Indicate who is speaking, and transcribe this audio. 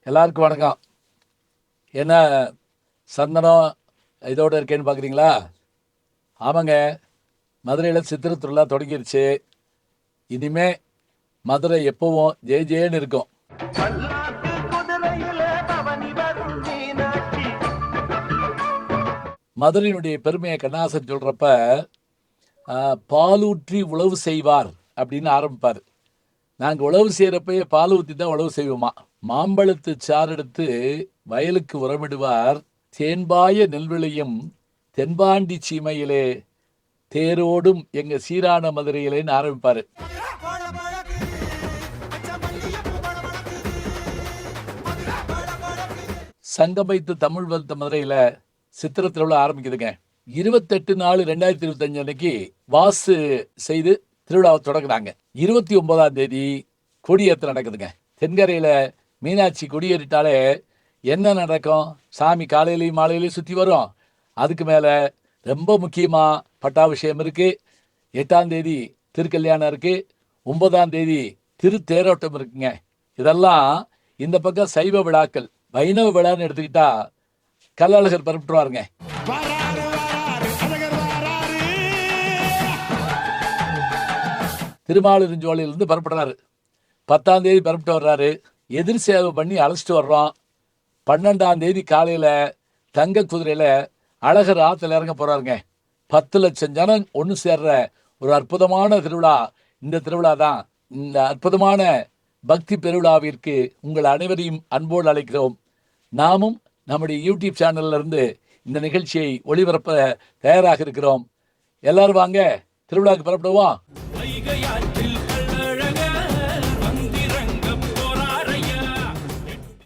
Speaker 1: எல்லாருக்கும் வணக்கம். என்ன சந்தனம் இதோடு இருக்கேன்னு பார்க்குறீங்களா? ஆமாங்க, மதுரையில் சித்திரை திருவிழா தொடங்கிருச்சு. இனிமே மதுரை எப்பவும் ஜே ஜேன்னு இருக்கும். மதுரையினுடைய பெருமையை கண்ணாசன் சொல்கிறப்ப பாலூற்றி உழவு செய்வார் அப்படின்னு ஆரம்பிப்பார். நாங்கள் உழவு செய்கிறப்ப பால் ஊற்றி தான் உழவு செய்வோமா. மாம்பழத்து சாறு எடுத்து வயலுக்கு உரமிடுவார். தேன்பாய நெல்விளையும் தென்பாண்டி சீமையிலே தேரோடும் எங்க சீரான மதுரையிலேன்னு ஆரம்பிப்பாரு. சங்கம் வைத்து தமிழ் வளர்த்த மதுரையில சித்திரை திருவிழா ஆரம்பிக்குதுங்க. 28/4/2025 அன்னைக்கு வாசு செய்து திருவிழாவை தொடங்குறாங்க. 29ஆம் தேதி கொடியேற்ற நடக்குதுங்க. தென்கரையில மீனாட்சி கொடியேறிட்டாலே என்ன நடக்கும்? சாமி காலையிலையும் மாலையிலையும் சுற்றி வரும். அதுக்கு மேலே ரொம்ப முக்கியமாக பட்டாபிஷேகம் இருக்குது. 8ஆம் தேதி திருக்கல்யாணம் இருக்குது. 9ஆம் தேதி திருத்தேரோட்டம் இருக்குங்க. இதெல்லாம் இந்த பக்கம் சைவ விழாக்கள். வைணவ விழான்னு எடுத்துக்கிட்டா கள்ளழகர் பரப்பிட்டுருவாருங்க. திருமாலிருஞ்சோலையிலிருந்து பரப்புறாரு. 10ஆம் தேதி பரப்பிட்டு வர்றாரு. எதிர் சேவை பண்ணி அழைச்சிட்டு வர்றோம். 12ஆம் தேதி காலையில் தங்க குதிரையில் அழகர் ஆற்றுல இறங்க போகிறாருங்க. 10 லட்சம் ஜனம் ஒன்று சேர்ற ஒரு அற்புதமான திருவிழா இந்த திருவிழா தான். இந்த அற்புதமான பக்தி பெருவிழாவிற்கு உங்கள் அனைவரையும் அன்போடு அழைக்கிறோம். நாமும் நம்முடைய யூடியூப் சேனல்ல இருந்து இந்த நிகழ்ச்சியை ஒளிபரப்ப தயாராக இருக்கிறோம். எல்லாரும் வாங்க, திருவிழாவுக்கு புறப்படுவோம்.